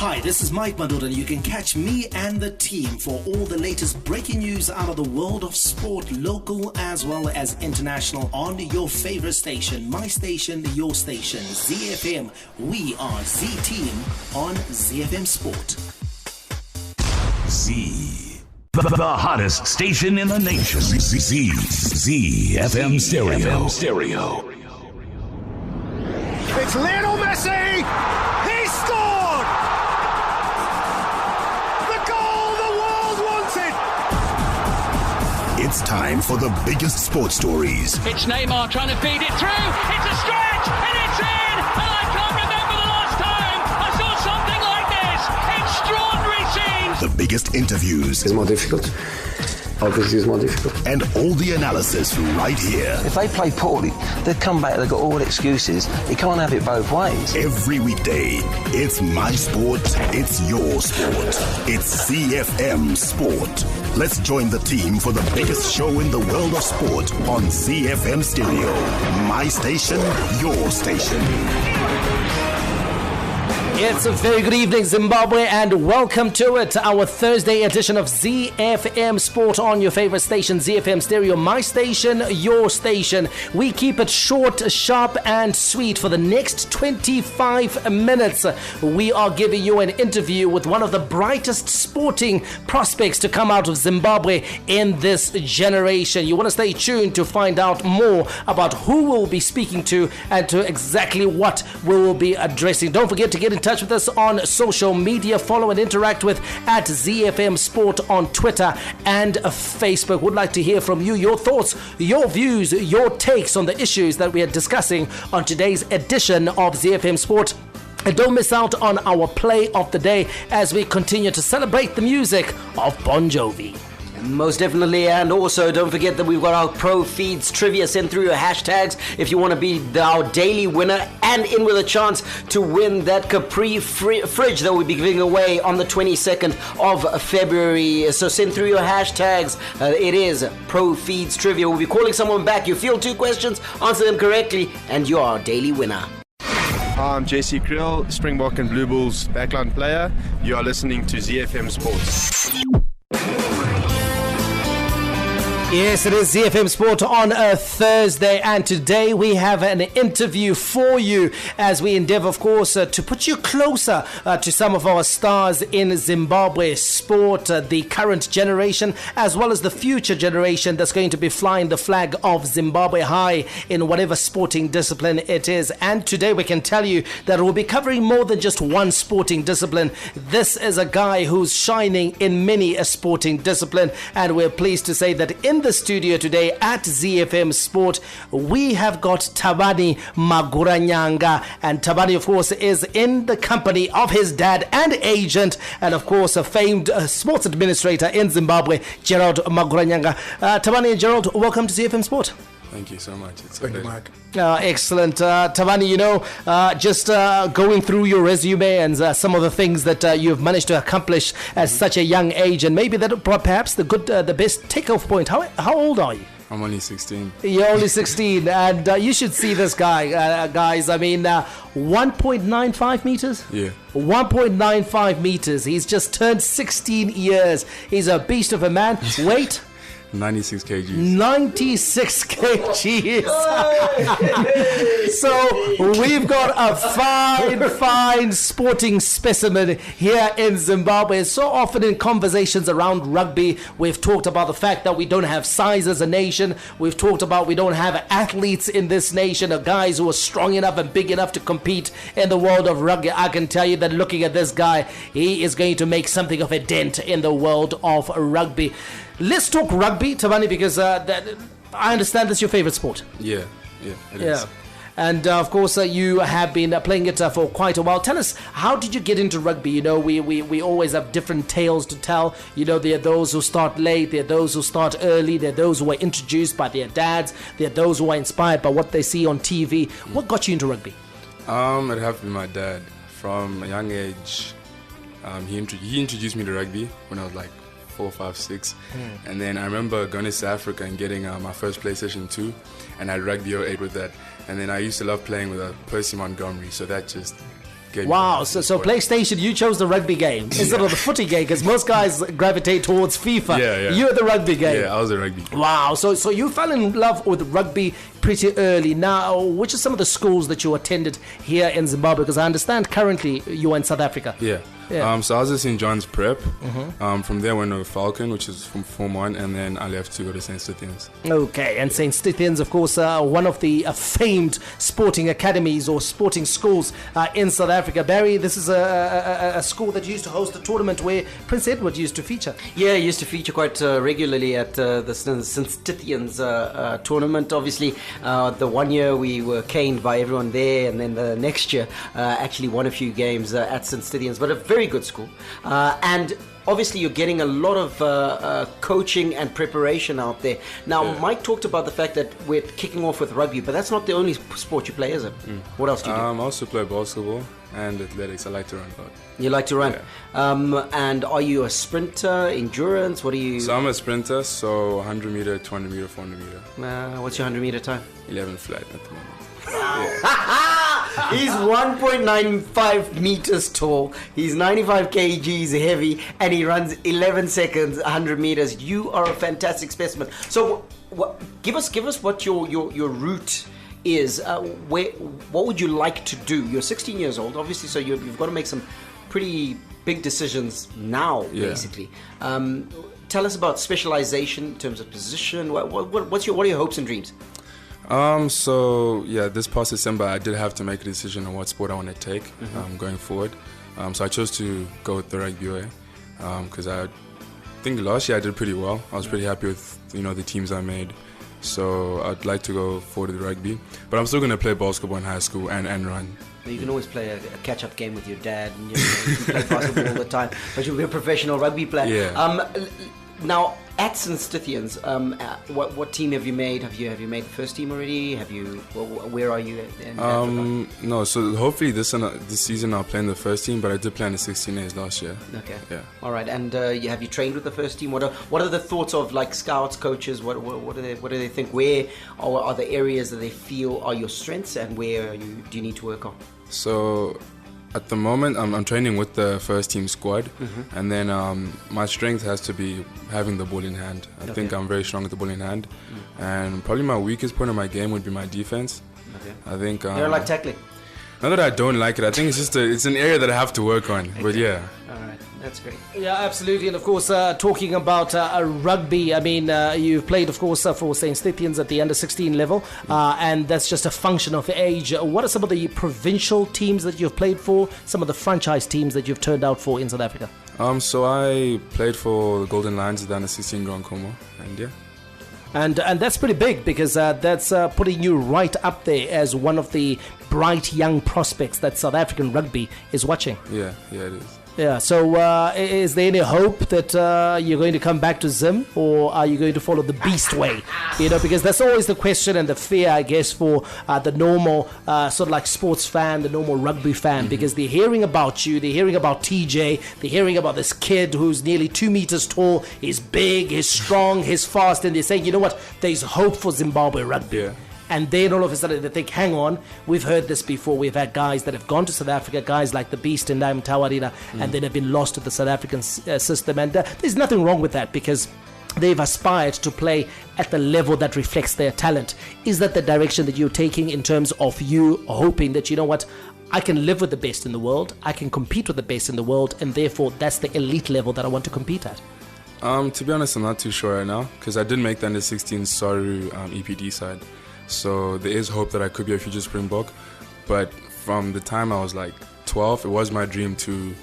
Hi, this is Mike Madura, and you can catch me and the team for all the latest breaking news out of the world of sport, local as well as international, on your favorite station, my station, your station, ZiFM. We are Z-Team on ZiFM Sport. Z, the hottest station in the nation. ZiFM Stereo. It's Lionel Messi! He scored! The goal the world wanted! It's time for the biggest sports stories. It's Neymar trying to feed it through. It's a stretch and it's in! And I can't remember the last time I saw something like this. Extraordinary scenes. The biggest interviews. It's more difficult. Obviously, it's more difficult. And all the analysis right here. If they play poorly, they come back, they've got all the excuses. You can't have it both ways. Every weekday, it's my sport, it's your sport. It's ZiFM Sport. Let's join the team for the biggest show in the world of sport on ZiFM Stereo. My station, your station. It's a very good evening, Zimbabwe, and welcome to it, our Thursday edition of ZiFM Sport on your favorite station, ZiFM Stereo, my station, your station. We keep it short, sharp, and sweet. For the next 25 minutes, we are giving you an interview with one of the brightest sporting prospects to come out of Zimbabwe in this generation. You want to stay tuned to find out more about who we'll be speaking to and to exactly what we will be addressing. Don't forget to get in touch with us on social media. Follow and interact with at ZiFM Sport on Twitter and Facebook. Would like to hear from you, your thoughts, your views, your takes on the issues that we are discussing on today's edition of ZiFM Sport. And don't miss out on our play of the day as we continue to celebrate the music of Bon Jovi. Most definitely, and also don't forget that we've got our Pro Feeds trivia. Send through your hashtags if you want to be our daily winner and in with a chance to win that Capri fridge that we'll be giving away on the 22nd of February. So send through your hashtags. It is Pro Feeds trivia. We'll be calling someone back. You field 2 questions, answer them correctly, and you are our daily winner. Hi, I'm JC Krill, Springbok and Blue Bulls backline player. You are listening to ZiFM Sports. Yes, it is ZiFM Sport on a Thursday, and today we have an interview for you as we endeavor, of course, to put you closer to some of our stars in Zimbabwe sport, the current generation as well as the future generation that's going to be flying the flag of Zimbabwe high in whatever sporting discipline it is. And today we can tell you that we'll be covering more than just one sporting discipline. This is a guy who's shining in many a sporting discipline, and we're pleased to say that in the studio today at ZiFM Sport, we have got Thabani Maguranyanga, and Thabani, of course, is in the company of his dad and agent, and of course a famed sports administrator in Zimbabwe, Gerald Maguranyanga. Thabani and Gerald, welcome to ZiFM Sport. Thank you so much. Thank you, Mike. Excellent. Tabani, just going through your resume and some of the things that you've managed to accomplish at such a young age, and maybe that perhaps the best takeoff point. How old are you? I'm only 16. You're only 16, and you should see this guy, guys. I mean, 1.95 meters? Yeah. 1.95 meters. He's just turned 16 years. He's a beast of a man. Weight? 96 kgs. 96 kgs. So we've got a fine sporting specimen here in Zimbabwe. So often in conversations around rugby, we've talked about the fact that we don't have size as a nation. We've talked about we don't have athletes in this nation, or guys who are strong enough and big enough to compete in the world of rugby. I can tell you that looking at this guy, he is going to make something of a dent in the world of rugby. Let's talk rugby, Tabani, because I understand that's your favorite sport. Yeah, it is. And of course, you have been playing it for quite a while. Tell us, how did you get into rugby? You know, we always have different tales to tell. You know, there are those who start late, there are those who start early, there are those who are introduced by their dads, there are those who are inspired by what they see on TV. What got you into rugby? It'd have to be my dad. From a young age, he introduced me to rugby when I was like 4, 5, 6. And then I remember going to South Africa and getting my first PlayStation 2, and I had rugby 08 with that. And then I used to love playing with Percy Montgomery, so that just gave me Wow, the so PlayStation, you chose the rugby game instead of the footy game, because most guys gravitate towards FIFA. Yeah. You're the rugby game. Yeah, I was a rugby. Wow, so you fell in love with rugby pretty early. Now, which are some of the schools that you attended here in Zimbabwe? Because I understand currently you are in South Africa. Yeah. So I was at St. John's Prep. From there I went to Falcon, which is from Form 1, and then I left to go to St. Stithians. Okay, and St. Stithians, of course, one of the famed sporting academies or sporting schools in South Africa. Barry, this is a school that used to host a tournament where Prince Edward used to feature. Yeah, he used to feature quite regularly at the St. Stithians tournament. Obviously, the one year we were caned by everyone there, and then the next year actually won a few games at St. Stithians, but a very good school. And obviously you're getting a lot of coaching and preparation out there. Now, Mike talked about the fact that we're kicking off with rugby, but that's not the only sport you play, is it? What else do you do? I also play basketball and athletics. I like to run a lot. You like to run? And are you a sprinter, endurance? What are you? So I'm a sprinter, so 100 meter, 200 meter, 400 meter. What's your 100 meter time? 11 flat at the moment. He's 1.95 meters tall. He's 95 kgs heavy, and he runs 11 seconds, 100 meters. You are a fantastic specimen. So, give us what your route is. What would you like to do? You're 16 years old, obviously, so you've got to make some pretty big decisions now, basically. Tell us about specialization in terms of position. What are your hopes and dreams? So this past December I did have to make a decision on what sport I want to take going forward. So I chose to go with the rugby way because I think last year I did pretty well. I was pretty happy with the teams I made. So I'd like to go forward with rugby, but I'm still going to play basketball in high school and run. You can always play a catch-up game with your dad, and you can play basketball all the time, but you'll be a professional rugby player. Yeah. Now, at St. Stithians, what team have you made? Have you made the first team already? Where are you in Africa? No, so hopefully this season I'll play in the first team, but I did play in the 16As last year. Okay. Yeah. All right. And have you trained with the first team? What are the thoughts of like scouts, coaches? What do they think? Where are the areas that they feel are your strengths, and where do you need to work on? So at the moment, I'm training with the first team squad, and then my strength has to be having the ball in hand. I think I'm very strong with the ball in hand, and probably my weakest point of my game would be my defense. Okay. I think. You don't like tackling? Not that I don't like it. I think it's just it's an area that I have to work on. Okay. But yeah. All right. That's great. Yeah, absolutely. And of course, talking about rugby, I mean, you've played, of course, for St. Stithians at the under 16 level, and that's just a function of age. What are some of the provincial teams that you've played for, some of the franchise teams that you've turned out for in South Africa? So I played for the Golden Lions at the under 16 Grand Como, and yeah. And that's pretty big, because that's putting you right up there as one of the bright young prospects that South African rugby is watching. Yeah, it is. Yeah, so is there any hope that you're going to come back to Zim, or are you going to follow the beast way? Because that's always the question and the fear, I guess, for the normal sort of like sports fan, the normal rugby fan, because they're hearing about you, they're hearing about TJ, they're hearing about this kid who's nearly 2 meters tall, he's big, he's strong, he's fast, and they're saying, you know what, there's hope for Zimbabwe rugby. Yeah. And then all of a sudden they think, hang on, we've heard this before. We've had guys that have gone to South Africa, guys like the Beast and Diamond Tawarina, and then have been lost to the South African system. And there's nothing wrong with that, because they've aspired to play at the level that reflects their talent. Is that the direction that you're taking in terms of you hoping that, you know what, I can live with the best in the world, I can compete with the best in the world, and therefore that's the elite level that I want to compete at? To be honest, I'm not too sure right now, because I did make the under 16 Saru EPD side. So there is hope that I could be a future Springbok, but from the time I was like 12, it was my dream to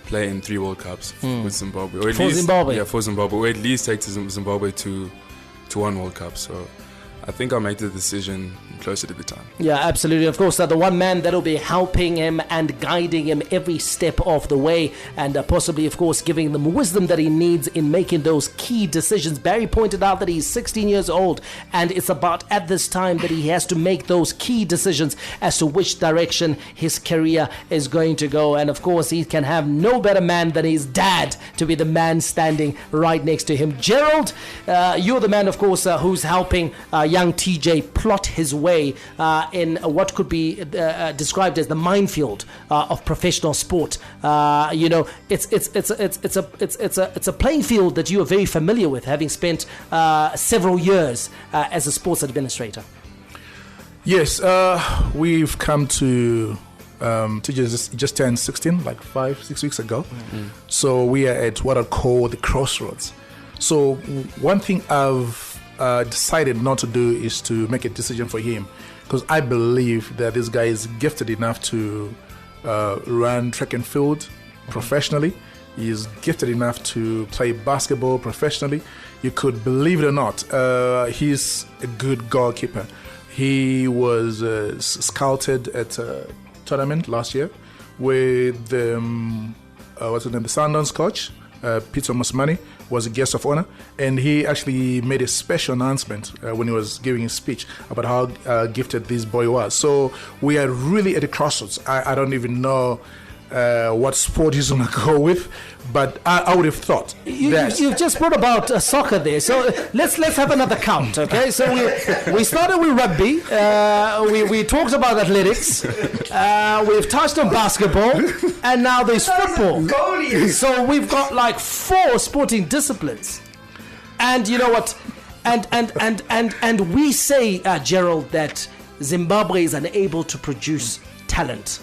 play in 3 World Cups with Zimbabwe. Or at least, Zimbabwe? Yeah, for Zimbabwe, or at least take to Zimbabwe to 1 World Cup. So I think I'll make the decision closer to the time. Yeah, absolutely. Of course, the one man that will be helping him and guiding him every step of the way, and possibly, of course, giving him wisdom that he needs in making those key decisions. Barry pointed out that he's 16 years old, and it's about at this time that he has to make those key decisions as to which direction his career is going to go. And of course, he can have no better man than his dad to be the man standing right next to him. Gerald, you're the man, of course, who's helping young young TJ plot his way in what could be described as the minefield of professional sport. It's a playing field that you are very familiar with, having spent several years as a sports administrator. Yes, we've come to TJ just turned 16, like 5-6 weeks ago. Mm-hmm. So we are at what I call the crossroads. So one thing I've decided not to do is to make a decision for him, because I believe that this guy is gifted enough to run track and field professionally. He is gifted enough to play basketball professionally. You could believe it or not, he's a good goalkeeper. He was scouted at a tournament last year with the Sundowns coach, Peter Musmani, was a guest of honor, and he actually made a special announcement when he was giving his speech about how gifted this boy was. So we are really at the crossroads. I don't even know what sport he's going to go with, but I would have thought you've just brought about soccer there, so let's have another count, okay? So we started with rugby, we talked about athletics, we've touched on basketball, and now there's football. So we've got like 4 sporting disciplines, and you know what? And we say, Gerald, that Zimbabwe is unable to produce talent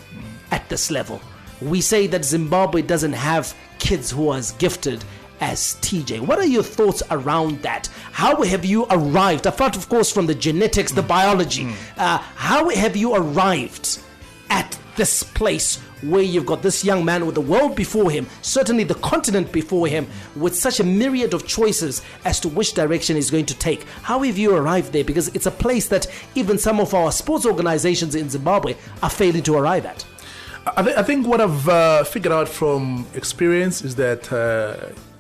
at this level. We say that Zimbabwe doesn't have kids who are as gifted as TJ. What are your thoughts around that? How have you arrived, apart of course from the genetics, the biology, how have you arrived at this place where you've got this young man with the world before him, certainly the continent before him, with such a myriad of choices as to which direction he's going to take? How have you arrived there? Because it's a place that even some of our sports organizations in Zimbabwe are failing to arrive at. I think what I've figured out from experience is that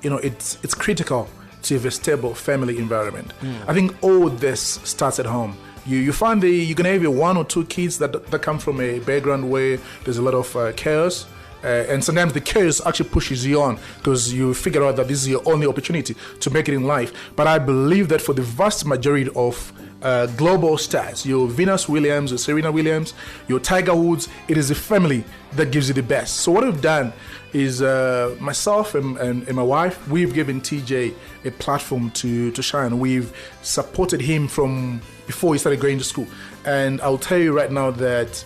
it's critical to have a stable family environment. I think all this starts at home. You find you're gonna have 1 or 2 kids that come from a background where there's a lot of chaos. And sometimes the chaos actually pushes you on, because you figure out that this is your only opportunity to make it in life. But I believe that for the vast majority of global stars, your Venus Williams, your Serena Williams, your Tiger Woods, it is the family that gives you the best. So what we've done is myself and my wife, we've given TJ a platform to shine. We've supported him from before he started going to school. And I'll tell you right now that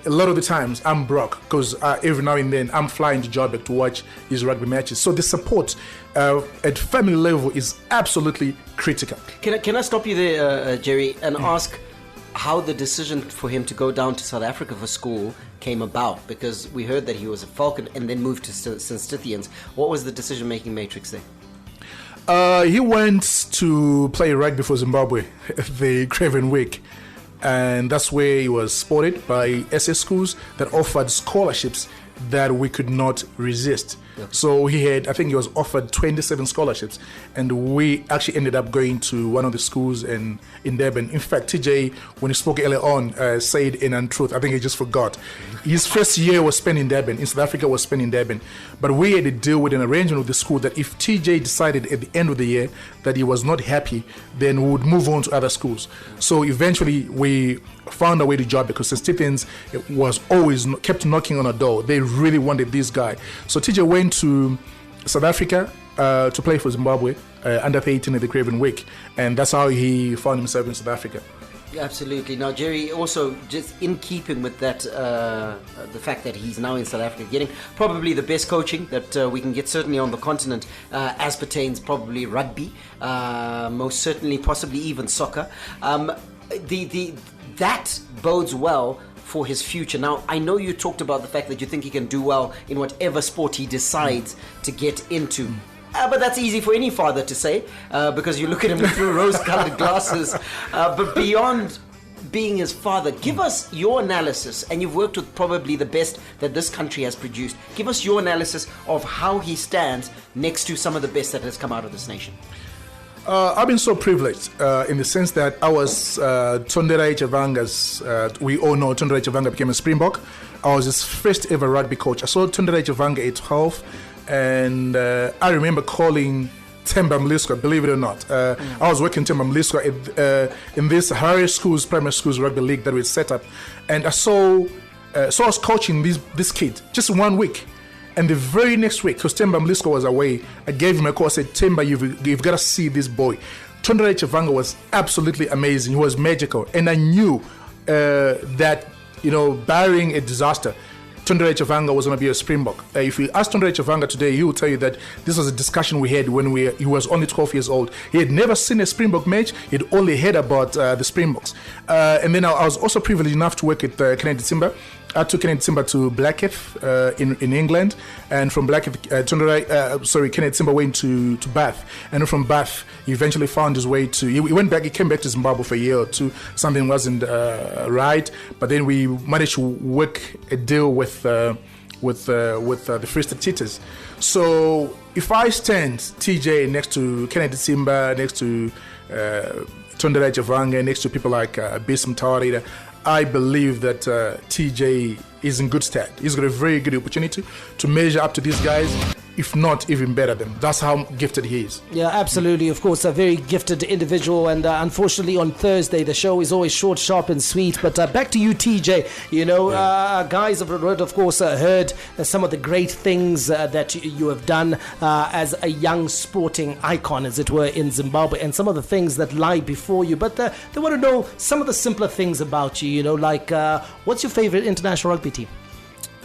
a lot of the times I'm broke, because every now and then I'm flying to Joburg to watch his rugby matches. So the support at family level is absolutely critical. Can I stop you there, Jerry, and ask how the decision for him to go down to South Africa for school came about? Because we heard that he was a Falcon and then moved to St. Stithians. What was the decision-making matrix there? He went to play rugby for Zimbabwe at the Craven Week. And that's where he was spotted by SS schools that offered scholarships that we could not resist. Yep. So I think he was offered 27 scholarships, and we actually ended up going to one of the schools in Durban. In fact, TJ, when he spoke earlier on, said in untruth, I think he just forgot. His first year was spent in Durban, in South Africa was spent in Durban. But we had to deal with an arrangement with the school that if TJ decided at the end of the year that he was not happy, then we would move on to other schools. So eventually we found a way to job, because St. Stephen's was always kept knocking on our door. They really wanted this guy. So TJ went to South Africa to play for Zimbabwe under 18 at the Craven Week, and that's how he found himself in South Africa. Yeah, absolutely. Now, Jerry, also just in keeping with that, the fact that he's now in South Africa, getting probably the best coaching that we can get certainly on the continent, as pertains probably rugby, most certainly possibly even soccer. That bodes well for his future. Now, I know you talked about the fact that you think he can do well in whatever sport he decides to get into. But that's easy for any father to say, because you look at him through rose-colored glasses. But beyond being his father, give us your analysis, and you've worked with probably the best that this country has produced. Give us your analysis of how he stands next to some of the best that has come out of this nation. I've been so privileged in the sense that I was Tondera Chavanga's, we all know Tondera Chavanga became a Springbok. I was his first ever rugby coach. I saw Tondera Chavanga at 12, and I remember calling Themba Mlisco, believe it or not. I was working Themba Mlisco in this higher schools, primary schools rugby league that we set up, and I saw I was coaching this kid just 1 week, and the very next week, because Themba Mlisco was away, I gave him a call. I said, Themba, you've got to see this boy. Tondere Chivanga was absolutely amazing. He was magical, and I knew that, barring a disaster, Tondere Chivanga was going to be a Springbok. If you ask Tondere Chivanga today, he will tell you that this was a discussion we had when he was only 12 years old. He had never seen a Springbok match. He'd only heard about the Springboks. And then I was also privileged enough to work with Kennedy Timber. I took Kennedy Timber to Blackheath in England, and from Blackheath, Kennedy Timber went to Bath, and from Bath, he eventually found his way to. He came back to Zimbabwe for a year or two. Something wasn't right, but then we managed to work a deal with the Free State Cheetahs. So if I stand TJ next to Kennedy Timber, next to Tondere Chivanga, next to people like Bism Tawarida, I believe that TJ is in good stead. He's got a very good opportunity to measure up to these guys, if not even better than. That's how gifted he is. Yeah, absolutely. Of course, a very gifted individual. And unfortunately, on Thursday, the show is always short, sharp, and sweet. But back to you, TJ. Guys have, of course, heard some of the great things that you have done as a young sporting icon, as it were, in Zimbabwe, and some of the things that lie before you. But they want to know some of the simpler things about you, like what's your favorite international rugby team?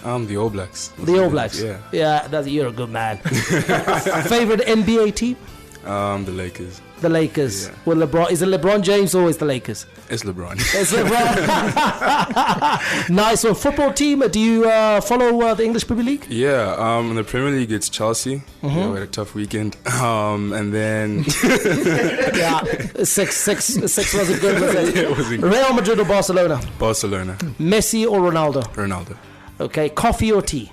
The All Blacks. The All Blacks? Yeah, you're a good man. Favorite NBA team? The Lakers. The Lakers. Yeah. Well, LeBron, is it LeBron James or is the Lakers? It's LeBron. It's LeBron. Nice one. Football team, do you follow the English Premier League? Yeah, in the Premier League it's Chelsea. We had a tough weekend. And then... yeah, 6 wasn't good, was it? Yeah, it wasn't good. Real Madrid or Barcelona? Barcelona. Messi or Ronaldo? Ronaldo. Okay, coffee or tea?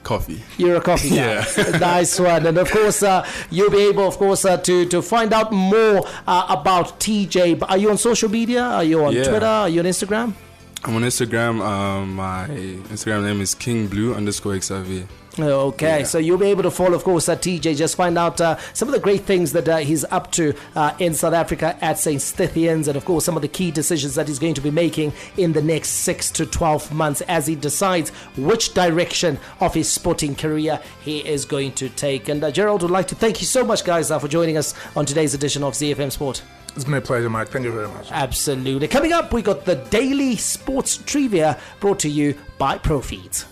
Coffee. You're a coffee guy. Yeah. Nice one. And of course, you'll be able, of course, to find out more about TJ. Are you on social media? Are you on Twitter? Are you on Instagram? I'm on Instagram. My Instagram name is king_blue_xrv. Okay, so you'll be able to follow, of course, TJ. Just find out some of the great things that he's up to in South Africa at St. Stithians, and of course some of the key decisions that he's going to be making in the next 6 to 12 months as he decides which direction of his sporting career he is going to take. And Gerald would like to thank you so much, guys, for joining us on today's edition of ZiFM Sport. It's been a pleasure, Mike. Thank you very much. Absolutely. Coming up, we got the Daily Sports Trivia brought to you by ProFeeds.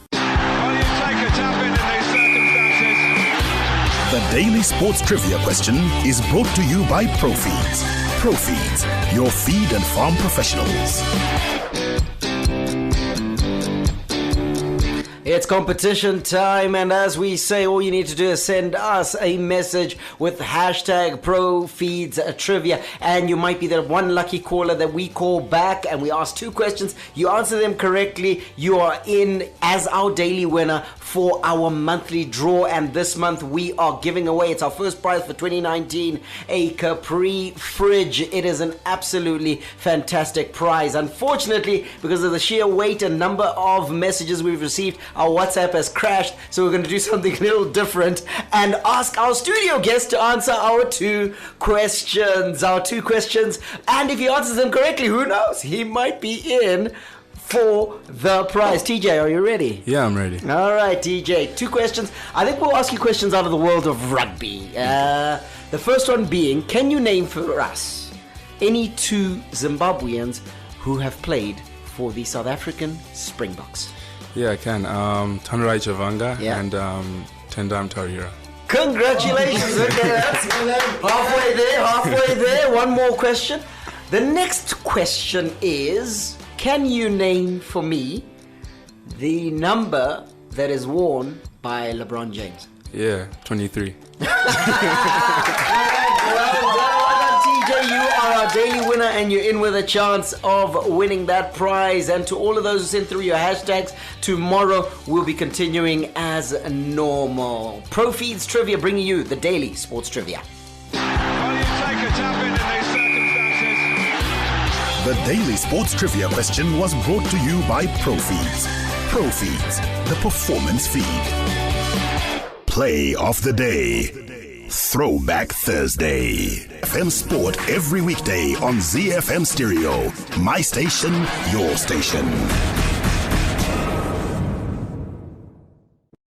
The Daily Sports Trivia question is brought to you by ProFeeds. ProFeeds, your feed and farm professionals. It's competition time, and as we say, all you need to do is send us a message with hashtag ProFeedsTrivia, and you might be that one lucky caller that we call back, and we ask 2 questions. You answer them correctly, you are in as our daily winner for our monthly draw. And this month we are giving away, it's our first prize for 2019, a Capri fridge. It is an absolutely fantastic prize. Unfortunately, because of the sheer weight and number of messages we've received, our WhatsApp has crashed, so we're going to do something a little different and ask our studio guest to answer our 2 questions. And if he answers them correctly, who knows, he might be in for the prize. TJ, are you ready? Yeah, I'm ready. All right, TJ, 2 questions. I think we'll ask you questions out of the world of rugby. The first one being, can you name for us any 2 Zimbabweans who have played for the South African Springboks? Yeah, I can. Tondere Chivanga and Tendam Tarira. Congratulations. Okay, that's halfway there. One more question. The next question is, can you name for me the number that is worn by LeBron James? Yeah, 23. TJ, you are our daily winner, and you're in with a chance of winning that prize. And to all of those who sent through your hashtags, tomorrow we'll be continuing as normal. ProFeeds Trivia bringing you the Daily Sports Trivia. The Daily Sports Trivia question was brought to you by ProFeeds. ProFeeds, the performance feed. Play of the day. Throwback Thursday. FM Sport every weekday on ZiFM Stereo. My station, your station.